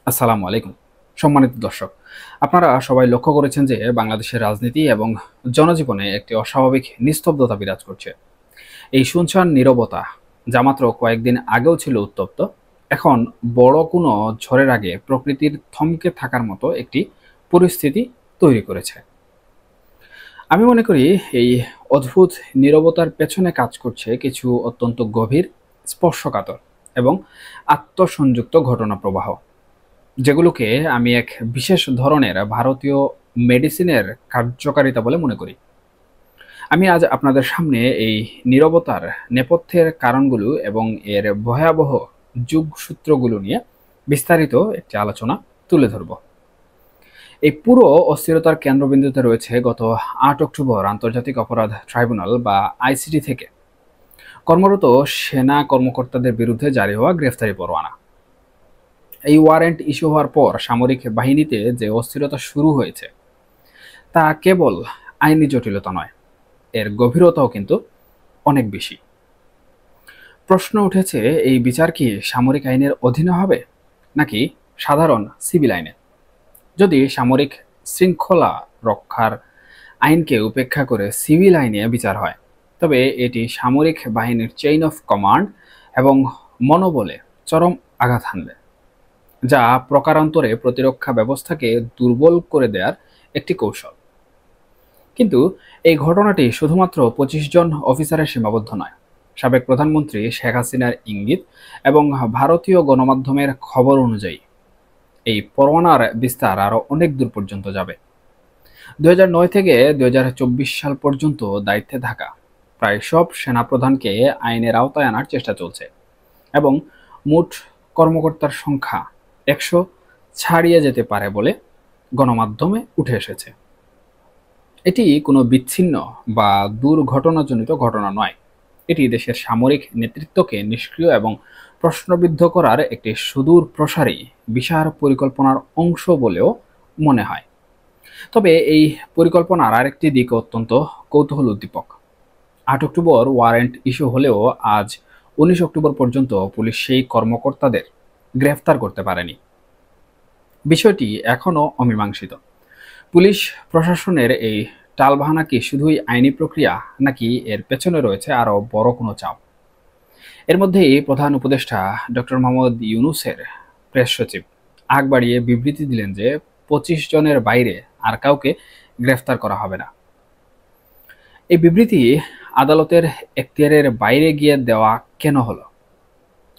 আসসালামু আলাইকুম। সম্মানিত দর্শক, আপনারা সবাই লক্ষ্য করেছেন যে বাংলাদেশের রাজনীতি এবং জনজীবনে একটি অস্বাভাবিক নিস্তব্ধতা বিরাজ করছে। এই শুনশান নীরবতা, যা মাত্র কয়েকদিন আগেও ছিল উত্তপ্ত, এখন বড় কোনো ঝড়ের আগে প্রকৃতির থমকে থাকার মতো একটি পরিস্থিতি তৈরি করেছে। আমি মনে করি এই অদ্ভুত নীরবতার পেছনে কাজ করছে কিছু অত্যন্ত গভীর, স্পর্শকাতর এবং আত্মসংযুক্ত ঘটনা প্রবাহ, যেগুলোকে আমি এক বিশেষ ধরনের ভারতীয় মেডিসিনের কার্যকারিতা বলে মনে করি। আমি আজ আপনাদের সামনে এই নীরবতার নেপথ্যের কারণগুলো এবং এর ভয়াবহ যোগসূত্রগুলো নিয়ে বিস্তারিত একটি আলোচনা তুলে ধরব। এই পুরো অস্থিরতার কেন্দ্রবিন্দুতে রয়েছে গত ৮ অক্টোবর আন্তর্জাতিক অপরাধ ট্রাইব্যুনাল বা আইসিটি থেকে কর্মরত সেনা কর্মকর্তাদের বিরুদ্ধে জারি হওয়া গ্রেফতারি পরোয়ানা। এই ওয়ারেন্ট ইস্যু হওয়ার পর সামরিক বাহিনীতে যে অস্থিরতা শুরু হয়েছে, তা কেবল আইনি জটিলতা নয়, এর গভীরতাও কিন্তু অনেক বেশি। প্রশ্ন উঠেছে, এই বিচার কি সামরিক আইনের অধীনে হবে নাকি সাধারণ সিভিল আইনে? যদি সামরিক শৃঙ্খলা রক্ষার আইনকে উপেক্ষা করে সিভিল আইনে বিচার হয়, তবে এটি সামরিক বাহিনীর চেইন অফ কমান্ড এবং মনোবলে চরম আঘাত হানবে, যা প্রকারান্তরে প্রতিরক্ষা ব্যবস্থাকে দুর্বল করে দেওয়ার একটি কৌশল। কিন্তু এই ঘটনাটি শুধুমাত্র ২৫ জন অফিসারের সীমাবদ্ধ নয়। সাবেক প্রধানমন্ত্রী শেখ হাসিনার ইঙ্গিত এবং ভারতীয় গণমাধ্যমের খবর অনুযায়ী এই পরোয়ানার বিস্তার আরও অনেক দূর পর্যন্ত যাবে। ২০০৯ থেকে ২০২৪ সাল পর্যন্ত দায়িত্বে থাকা প্রায় সব সেনাপ্রধানকে আইনের আওতায় আনার চেষ্টা চলছে এবং মোট কর্মকর্তার সংখ্যা ১০০ ছাড়িয়ে যেতে পারে বলে গণমাধ্যমে উঠে এসেছে। এটি কোনো বিচ্ছিন্ন বা দুর্ঘটনাজনিত ঘটনা নয়। এটি দেশের সামরিক নেতৃত্বকে নিষ্ক্রিয় এবং প্রশ্নবিদ্ধ করার একটি সুদূর প্রসারী বিশাল পরিকল্পনার অংশ বলেও মনে হয়। তবে এই পরিকল্পনার আরেকটি দিক অত্যন্ত কৌতূহল উদ্দীপক। ৮ অক্টোবর ওয়ারেন্ট ইস্যু হলেও আজ ১৯ অক্টোবর পর্যন্ত পুলিশ সেই কর্মকর্তাদের গ্রেফতার করতে পারেনি। বিষয়টি এখনও অমীমাংসিত। পুলিশ প্রশাসনের এই টালবাহানা কি শুধুই আইনি প্রক্রিয়া, নাকি এর পেছনে রয়েছে আরও বড় কোনো চাপ? এর মধ্যেই প্রধান উপদেষ্টা ডক্টর মোহাম্মদ ইউনূসের প্রেস সচিব আগ বাড়িয়ে বিবৃতি দিলেন যে ২৫ জনের বাইরে আর কাউকে গ্রেফতার করা হবে না। এই বিবৃতি আদালতের এখতিয়ারের বাইরে গিয়ে দেওয়া কেন হলো?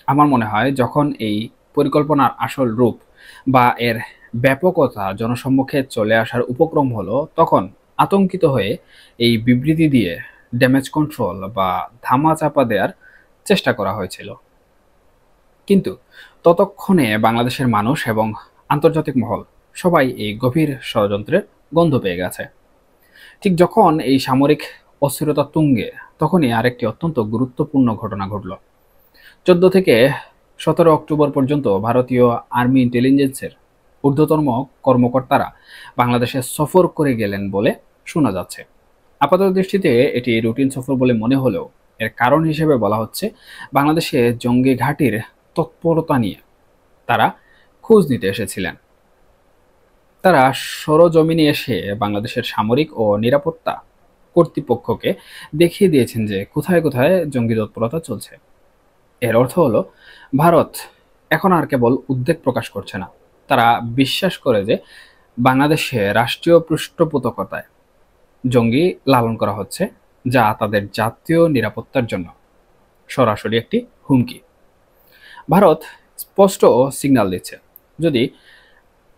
আমার মনে হয়, যখন এই পরিকল্পনার আসল রূপ বা এর ব্যাপকতা জনসম্মুখে চলে আসার উপক্রম হলো, তখন আতঙ্কিত হয়ে এই বিবৃতি দিয়ে ড্যামেজ কন্ট্রোল বা ধামাচাপা দেওয়ার চেষ্টা করা হয়েছিল। কিন্তু ততক্ষণে বাংলাদেশের মানুষ এবং আন্তর্জাতিক মহল সবাই এই গভীর ষড়যন্ত্রের গন্ধ পেয়ে গেছে। ঠিক যখন এই সামরিক অস্থিরতা তুঙ্গে, তখনই আরেকটি অত্যন্ত গুরুত্বপূর্ণ ঘটনা ঘটল। ১৪ থেকে ১৭ অক্টোবর পর্যন্ত ভারতীয় আর্মি ইন্টেলিজেন্সের ঊর্ধ্বতন কর্মকর্তারা বাংলাদেশে সফর করে গেলেন বলে শোনা যাচ্ছে। আপাতত দৃষ্টিতে এটি রুটিন সফর বলে মনে হলেও এর কারণ হিসেবে বলা হচ্ছে, বাংলাদেশে জঙ্গি ঘাঁটির তৎপরতা নিয়ে তারা খোঁজ নিতে এসেছিলেন। তারা সরজমিনে এসে বাংলাদেশের সামরিক ও নিরাপত্তা কর্তৃপক্ষকে দেখিয়ে দিয়েছেন যে কোথায় কোথায় জঙ্গি তৎপরতা চলছে। এর অর্থ হলো, ভারত এখন আর কেবল উদ্বেগ প্রকাশ করছে না, তারা বিশ্বাস করে যে বাংলাদেশে রাষ্ট্রীয় পৃষ্ঠপোষকতায় জঙ্গি লালন করা হচ্ছে, যা তাদের জাতীয় নিরাপত্তার জন্য সরাসরি একটি হুমকি। ভারত স্পষ্ট সিগন্যাল দিচ্ছে, যদি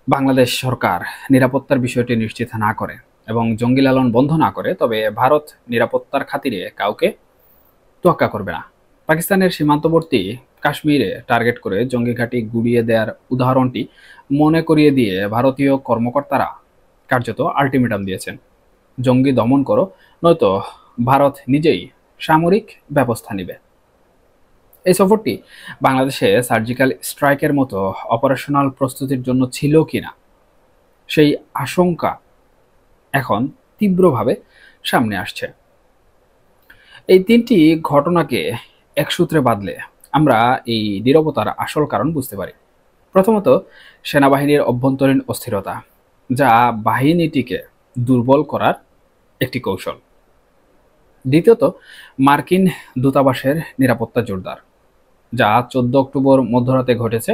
বাংলাদেশ সরকার নিরাপত্তার বিষয়টি নিশ্চিত না করে এবং জঙ্গি লালন বন্ধ না করে, তবে ভারত নিরাপত্তার খাতিরে কাউকে তোয়াক্কা করবে না। পাকিস্তানের সীমান্তবর্তী কাশ্মীরে টার্গেট করে জঙ্গি ঘাঁটি গুড়িয়ে দেওয়ার উদাহরণটি মনে করিয়ে দিয়ে ভারতীয় কর্মকর্তারা কার্যত আল্টিমেটাম দিয়েছেন, জঙ্গি দমন করো, নয়তো ভারত নিজেই সামরিক ব্যবস্থা নেবে। এই সফরটি বাংলাদেশে সার্জিক্যাল স্ট্রাইকের মতো অপারেশনাল প্রস্তুতির জন্য ছিল কিনা, সেই আশঙ্কা এখন তীব্রভাবে সামনে আসছে। এই তিনটি ঘটনাকে এক সূত্রে বাঁধলে আমরা এই নীরবতার আসল কারণ বুঝতে পারি। প্রথমত, সেনাবাহিনীর অভ্যন্তরীণ অস্থিরতা, যা বাহিনীটিকে দুর্বল করার একটি কৌশল। দ্বিতীয়ত, মার্কিন দূতাবাসের নিরাপত্তা জোরদার, যা 14 অক্টোবর মধ্যরাতে ঘটেছে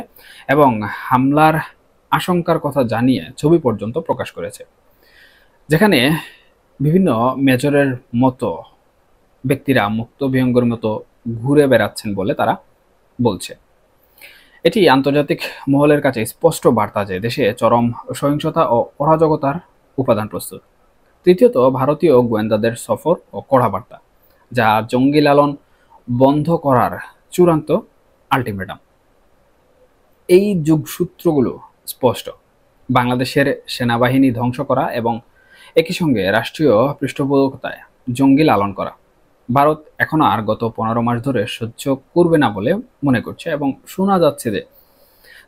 এবং হামলার আশঙ্কার কথা জানিয়ে ছবি পর্যন্ত প্রকাশ করেছে, যেখানে বিভিন্ন মেজরের মতো ব্যক্তিরা মুক্ত বিহঙ্গের মতো ঘুরে বেড়াচ্ছেন বলে তারা বলছে। এটি আন্তর্জাতিক মহলের কাছে স্পষ্ট বার্তা যে দেশে চরম সহিংসতা ও অরাজকতার উপাদান প্রস্তুত। তৃতীয়ত, ভারতীয় গোয়েন্দাদের সফর ও কড়া বার্তা, যা জঙ্গি লালন বন্ধ করার চূড়ান্ত আল্টিমেটাম। এই যোগসূত্রগুলো স্পষ্ট। বাংলাদেশের সেনাবাহিনী ধ্বংস করা এবং একই সঙ্গে রাষ্ট্রীয় পৃষ্ঠপোষকতায় জঙ্গি লালন করা ভারত এখনো আর গত 15 মাস ধরে সহ্য করবে না বলে মনে করছে, এবং শোনা যাচ্ছে যে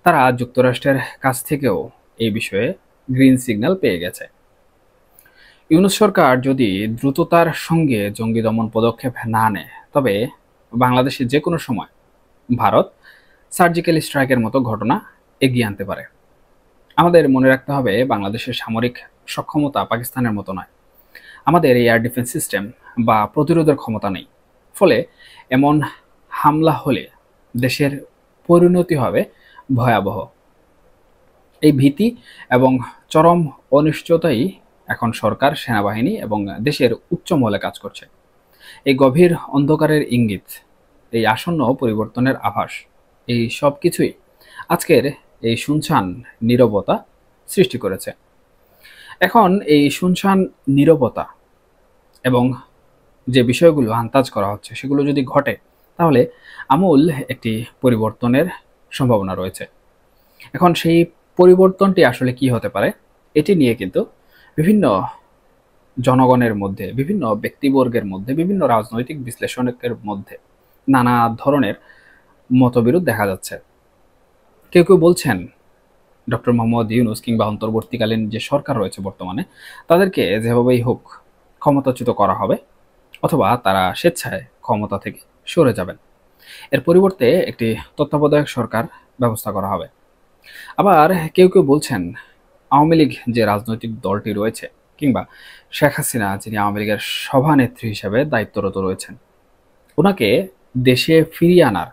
তারা যুক্তরাষ্ট্রের কাছ থেকেও এই বিষয়ে গ্রিন সিগন্যাল পেয়ে গেছে। ইউনূস সরকার যদি দ্রুততার সঙ্গে জঙ্গি দমন পদক্ষেপ না নেয়, তবে বাংলাদেশে যে কোনো সময় ভারত সার্জিক্যাল স্ট্রাইকের মতো ঘটনা এগিয়ে আনতে পারে। আমাদের মনে রাখতে হবে, বাংলাদেশের সামরিক সক্ষমতা পাকিস্তানের মতো নয়। আমাদের এয়ার ডিফেন্স সিস্টেম বা প্রতিরোধের ক্ষমতা নেই। ফলে এমন হামলা হলে দেশের পরিণতি হবে ভয়াবহ। এই ভীতি এবং চরম অনিশ্চয়তাই এখন সরকার, সেনাবাহিনী এবং দেশের উচ্চ মহলে কাজ করছে। এই গভীর অন্ধকারের ইঙ্গিত, এই আসন্ন পরিবর্তনের আভাস, এই সব কিছুই আজকের এই শুনশান নীরবতা সৃষ্টি করেছে। এখন এই শুনশান নীরবতা এবং যে বিষয়গুলো আন্দাজ করা হচ্ছে সেগুলো যদি ঘটে, তাহলে আমূল একটি পরিবর্তনের সম্ভাবনা রয়েছে। এখন সেই পরিবর্তনটি আসলে কি হতে পারে, এটি নিয়ে কিন্তু বিভিন্ন জনগণের মধ্যে, বিভিন্ন ব্যক্তিবর্গের মধ্যে, বিভিন্ন রাজনৈতিক বিশ্লেষণের মধ্যে নানা ধরনের মতবিরোধ দেখা যাচ্ছে। কেউ কেউ বলছেন ডক্টর মোহাম্মদ ইউনূস কিংবা অন্তর্বর্তীকালীন যে সরকার রয়েছে বর্তমানে, তাদেরকে যেভাবেই হোক ক্ষমতাচ্যুত করা হবে, অথবা তারা স্বেচ্ছায় ক্ষমতা থেকে সরে যাবেন। এর পরিবর্তে একটি তত্ত্বাবধায়ক সরকার ব্যবস্থা করা হবে। আবার কেউ কেউ বলছেন আওয়ামী লীগ যে রাজনৈতিক দলটি রয়েছে, কিংবা শেখ হাসিনা যিনি আওয়ামী লীগের সভানেত্রী হিসেবে দায়িত্বরত রয়েছেন, ওনাকে দেশে ফিরিয়ে আনার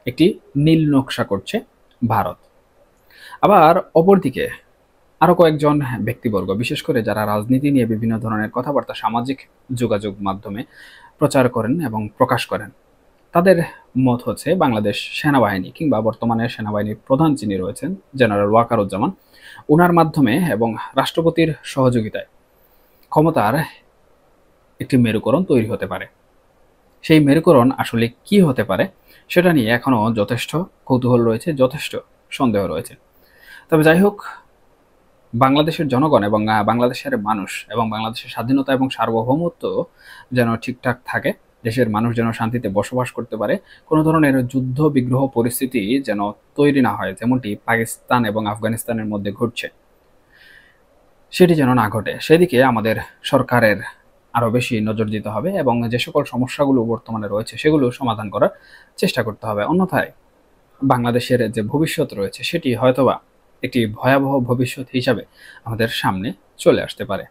একটি নীল নকশা করছে ভারত। আবার অপরদিকে আরও কয়েকজন ব্যক্তিবর্গ, বিশেষ করে যারা রাজনীতি নিয়ে বিভিন্ন ধরনের কথাবার্তা সামাজিক যোগাযোগ মাধ্যমে প্রচার করেন এবং প্রকাশ করেন, তাদের মত হচ্ছে বাংলাদেশ সেনাবাহিনী কিংবা বর্তমানে সেনাবাহিনীর প্রধান যিনি রয়েছেন জেনারেল ওয়াকারুজ্জামান, ওনার মাধ্যমে এবং রাষ্ট্রপতির সহযোগিতায় ক্ষমতার একটি মেরুকরণ তৈরি হতে পারে। সেই মেরুকরণ আসলে কি হতে পারে সেটা নিয়ে এখনও যথেষ্ট কৌতূহল রয়েছে, যথেষ্ট সন্দেহ রয়েছে। তবে যাই হোক, বাংলাদেশের জনগণ এবং বাংলাদেশের মানুষ এবং বাংলাদেশের স্বাধীনতা এবং সার্বভৌমত্ব যেন ঠিকঠাক থাকে, দেশের মানুষ যেন শান্তিতে বসবাস করতে পারে, কোনো ধরনের যুদ্ধ বিগ্রহ পরিস্থিতি যেন তৈরি না হয়, যেমনটি পাকিস্তান এবং আফগানিস্তানের মধ্যে ঘটছে, সেটি যেন না ঘটে, সেদিকে আমাদের সরকারের আরও বেশি নজর দিতে হবে এবং যে সকল সমস্যাগুলো বর্তমানে রয়েছে সেগুলো সমাধান করার চেষ্টা করতে হবে। অন্যথায় বাংলাদেশের যে ভবিষ্যৎ রয়েছে সেটি হয়তোবা একটি ভয়াবহ ভবিষ্যৎ হিসাবে আমাদের সামনে চলে আসতে পারে।